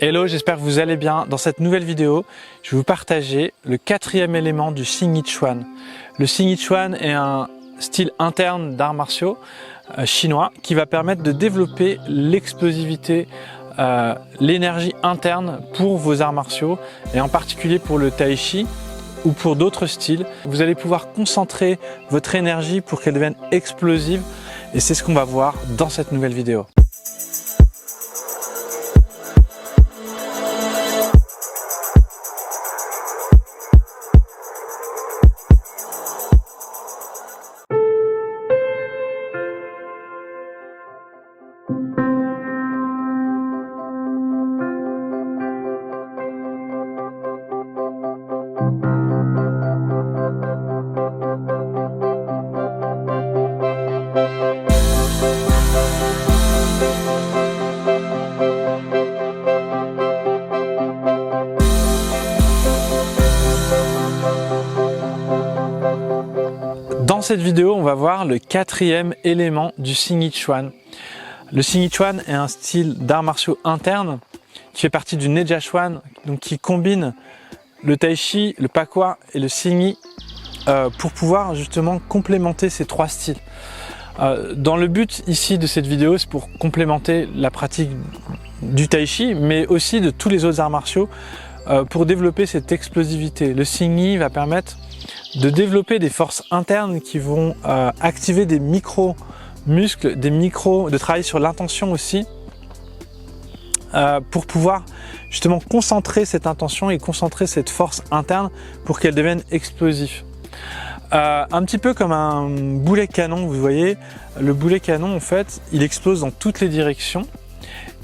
Hello, j'espère que vous allez bien. Dans cette nouvelle vidéo, je vais vous partager le quatrième élément du Xing Yi Chuan. Le Xing Yi Chuan est un style interne d'arts martiaux chinois qui va permettre de développer l'explosivité, l'énergie interne pour vos arts martiaux et en particulier pour le Tai Chi ou pour d'autres styles. Vous allez pouvoir concentrer votre énergie pour qu'elle devienne explosive et c'est ce qu'on va voir dans cette nouvelle vidéo. Dans cette vidéo, on va voir le quatrième élément du Xing Yi Chuan. Le Xing Yi Chuan est un style d'arts martiaux interne qui fait partie du Neja Chuan, donc qui combine le Tai Chi, le Pakwa et le Xing Yi pour pouvoir justement complémenter ces trois styles. Dans le but ici de cette vidéo, c'est pour complémenter la pratique du Tai Chi, mais aussi de tous les autres arts martiaux pour développer cette explosivité. Le Xing Yi va permettre de développer des forces internes qui vont activer des micro-muscles, de travailler sur l'intention aussi, pour pouvoir justement concentrer cette intention et concentrer cette force interne pour qu'elle devienne explosive. Un petit peu comme un boulet canon, vous voyez, le boulet canon en fait, il explose dans toutes les directions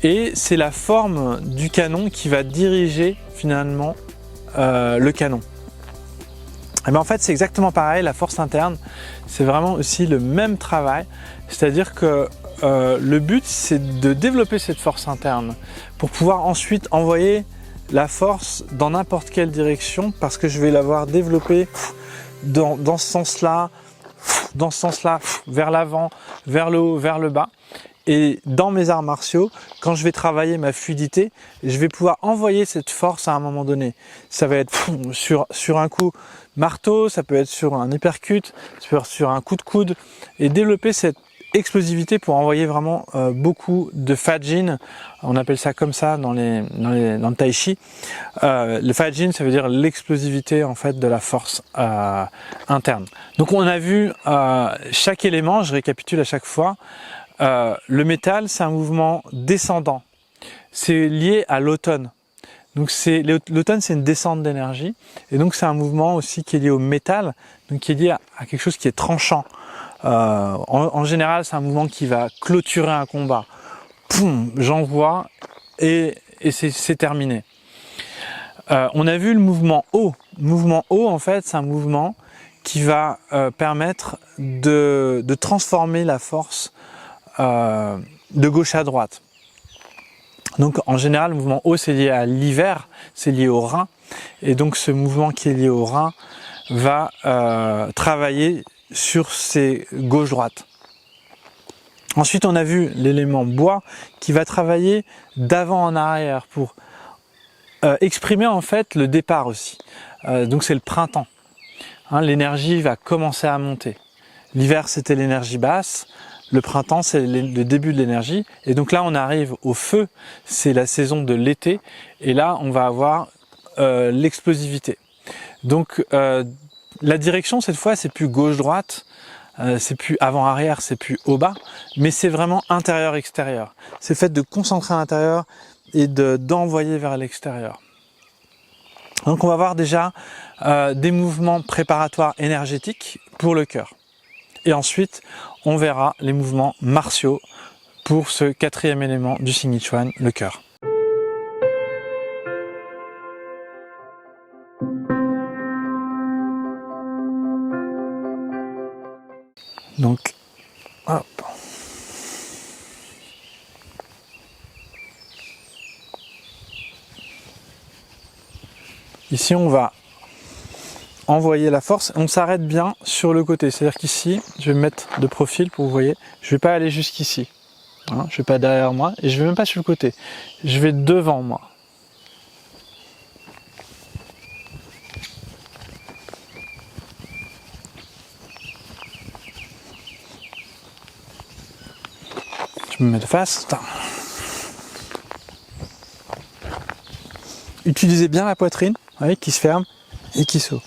et c'est la forme du canon qui va diriger finalement le canon. Et bien en fait c'est exactement pareil, la force interne, c'est vraiment aussi le même travail, c'est-à-dire que le but c'est de développer cette force interne pour pouvoir ensuite envoyer la force dans n'importe quelle direction parce que je vais l'avoir développée dans ce sens-là, vers l'avant, vers le haut, vers le bas. Et dans mes arts martiaux, quand je vais travailler ma fluidité, je vais pouvoir envoyer cette force à un moment donné. Ça va être sur un coup marteau, ça peut être sur un uppercut, ça peut être sur un coup de coude, et développer cette explosivité pour envoyer vraiment beaucoup de fajin. On appelle ça comme ça dans le Tai Chi. Le fajin, ça veut dire l'explosivité en fait de la force interne. Donc on a vu chaque élément, je récapitule à chaque fois. Le métal, c'est un mouvement descendant. C'est lié à l'automne. Donc l'automne, c'est une descente d'énergie. Et donc c'est un mouvement aussi qui est lié au métal, donc qui est lié à quelque chose qui est tranchant. En général, c'est un mouvement qui va clôturer un combat. Poum, j'envoie et c'est terminé. On a vu le mouvement haut. Le mouvement haut, en fait, c'est un mouvement qui va permettre de transformer la force de gauche à droite. Donc en général, le mouvement haut, c'est lié à l'hiver, c'est lié au rein. Et donc ce mouvement qui est lié au rein va travailler sur ces gauche-droite. Ensuite, on a vu l'élément bois qui va travailler d'avant en arrière pour exprimer en fait le départ aussi. Donc c'est le printemps. Hein, l'énergie va commencer à monter. L'hiver, c'était l'énergie basse. Le printemps, c'est le début de l'énergie. Et donc là, on arrive au feu. C'est la saison de l'été. Et là, on va avoir l'explosivité. Donc, la direction, cette fois, c'est plus gauche-droite. C'est plus avant-arrière, c'est plus haut-bas. Mais c'est vraiment intérieur-extérieur. C'est le fait de concentrer à l'intérieur et d'envoyer vers l'extérieur. Donc, on va voir déjà des mouvements préparatoires énergétiques pour le cœur. Et ensuite, on verra les mouvements martiaux pour ce quatrième élément du Xing Yi Chuan, le cœur. Donc, hop. Ici, on va envoyer la force, on s'arrête bien sur le côté, c'est-à-dire qu'ici, je vais me mettre de profil pour que vous voyez, je ne vais pas aller jusqu'ici, hein, je ne vais pas derrière moi et je ne vais même pas sur le côté, je vais devant moi, Je me mets de face. Utilisez bien la poitrine, oui, qui se ferme et qui s'ouvre.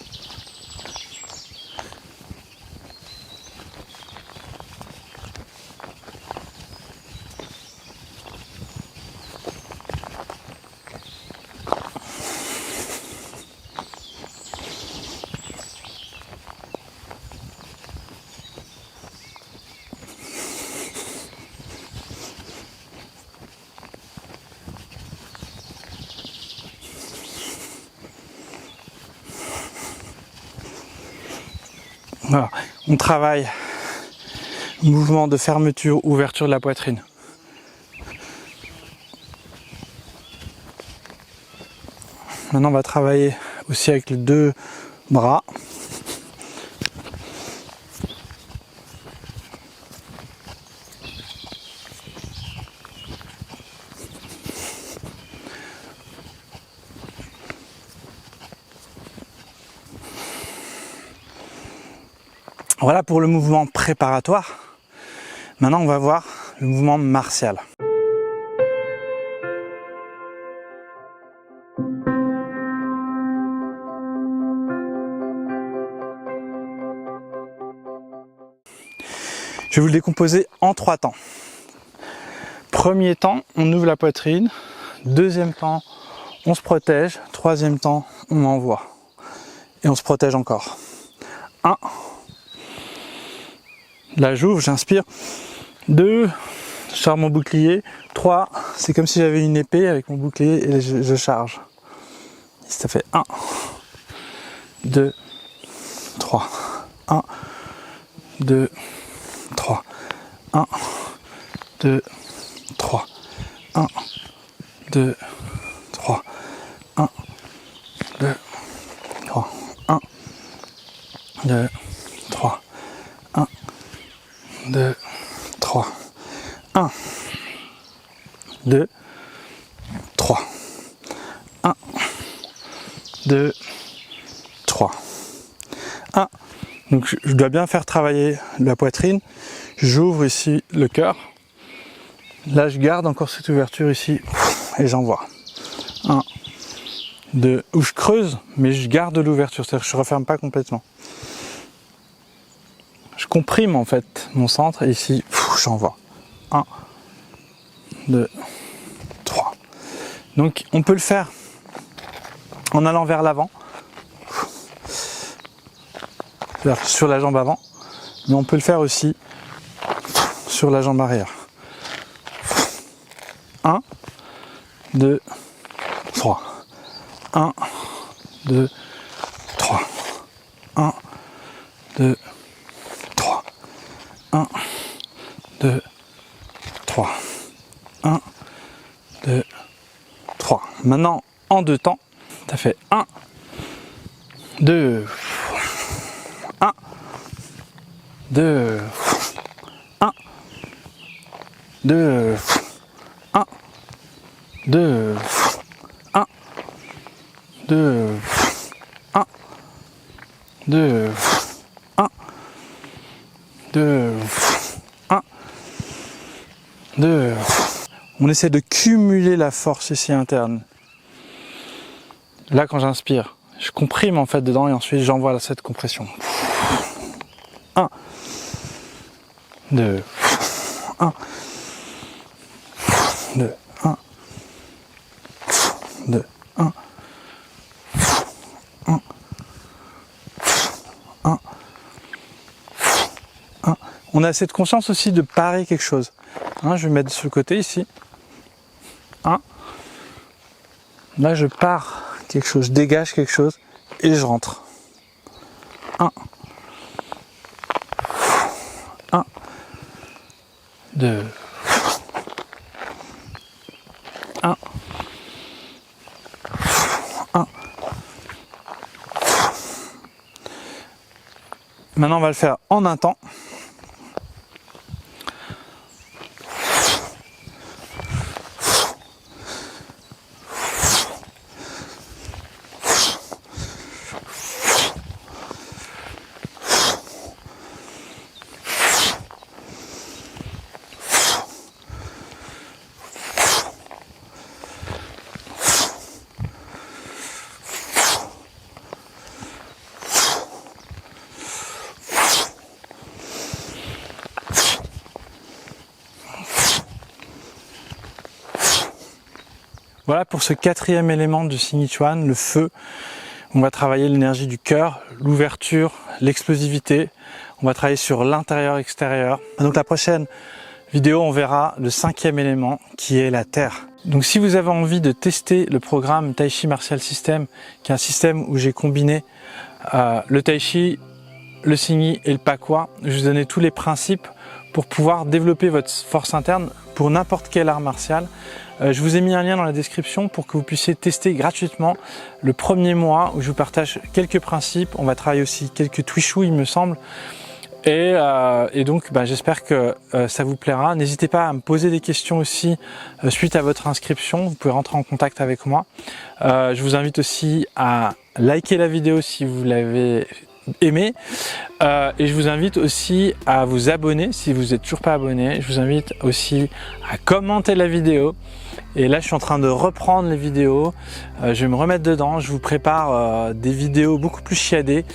Voilà, on travaille mouvement de fermeture, ouverture de la poitrine. Maintenant, on va travailler aussi avec les deux bras. Voilà pour le mouvement préparatoire. Maintenant, on va voir le mouvement martial. Je vais vous le décomposer en 3 temps. Premier temps, on ouvre la poitrine. Deuxième temps, on se protège. Troisième temps, on envoie. Et on se protège encore. 1. Là, j'ouvre, j'inspire. 2, je sors mon bouclier. 3, c'est comme si j'avais une épée avec mon bouclier et je charge. Et ça fait 1, 2, 3. 1, 2, 3. 1, 2, 3. 1, 2, 3. 1, 2, 3. 1, 2, 3. 1, 2, 3. 1, 2, 3. 1, 2, 3. 1. Donc je dois bien faire travailler la poitrine. J'ouvre ici le cœur. Là, je garde encore cette ouverture ici et j'envoie. 1, 2, où je creuse, mais je garde l'ouverture, c'est-à-dire que je ne referme pas complètement. Je comprime en fait mon centre et ici, j'envoie. 1, 2, 3. Donc on peut le faire en allant vers l'avant, sur la jambe avant, mais on peut le faire aussi sur la jambe arrière. 1, 2, 3. 1, 2, 3. 1, 2, 3. 1, 2, 3. 1, 2, 3. Maintenant, en 2 temps, ça fait 1, 2, 1, 2, 1, 2, 1, 2, 1, 2, 1, 2, 1, 2, 1, 2. On essaie de cumuler la force ici interne. Là, quand j'inspire, je comprime en fait dedans et ensuite j'envoie cette compression. 1, 2, 1, 2, 1, 2, 1, 1, 1, 1. On a cette conscience aussi de parer quelque chose. Je vais mettre ce côté ici. 1. Là, je pars quelque chose, je dégage quelque chose et je rentre. 1. 1. 2. 1. 1. Maintenant, on va le faire en un temps. Voilà pour ce quatrième élément du Signichuan, le feu. On va travailler l'énergie du cœur, l'ouverture, l'explosivité. On va travailler sur l'intérieur-extérieur. Donc la prochaine vidéo, on verra le cinquième élément qui est la terre. Donc si vous avez envie de tester le programme Tai Chi Martial System, qui est un système où j'ai combiné le Tai Chi, le Signy et le Pakwa, je vais vous donner tous les principes pour pouvoir développer votre force interne pour n'importe quel art martial. Je vous ai mis un lien dans la description pour que vous puissiez tester gratuitement le premier mois où je vous partage quelques principes. On va travailler aussi quelques Twishu, il me semble. Et donc j'espère que ça vous plaira. N'hésitez pas à me poser des questions aussi suite à votre inscription. Vous pouvez rentrer en contact avec moi. Je vous invite aussi à liker la vidéo si vous l'avez aimé. Et je vous invite aussi à vous abonner si vous n'êtes toujours pas abonné. Je vous invite aussi à commenter la vidéo. Et là, je suis en train de reprendre les vidéos. Je vais me remettre dedans. Je vous prépare des vidéos beaucoup plus chiadées.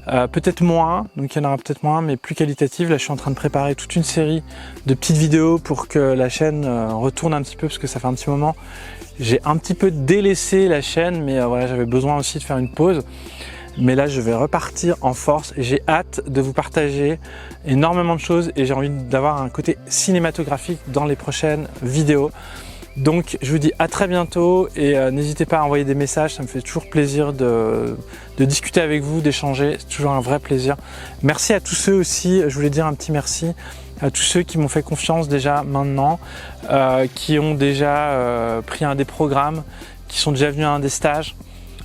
Peut-être moins, donc il y en aura peut-être moins, mais plus qualitatives. Là, je suis en train de préparer toute une série de petites vidéos pour que la chaîne retourne un petit peu, parce que ça fait un petit moment. J'ai un petit peu délaissé la chaîne, mais voilà, j'avais besoin aussi de faire une pause. Mais là, je vais repartir en force et j'ai hâte de vous partager énormément de choses et j'ai envie d'avoir un côté cinématographique dans les prochaines vidéos. Donc je vous dis à très bientôt et n'hésitez pas à envoyer des messages, ça me fait toujours plaisir de discuter avec vous, d'échanger, c'est toujours un vrai plaisir. Merci à tous ceux aussi, je voulais dire un petit merci à tous ceux qui m'ont fait confiance déjà maintenant, qui ont déjà pris un des programmes, qui sont déjà venus à un des stages.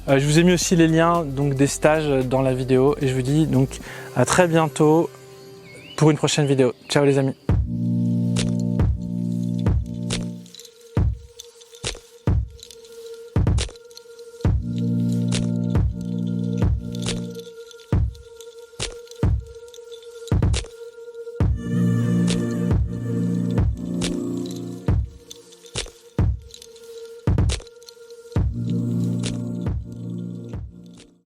Je vous ai mis aussi les liens donc, des stages dans la vidéo et je vous dis donc à très bientôt pour une prochaine vidéo. Ciao les amis.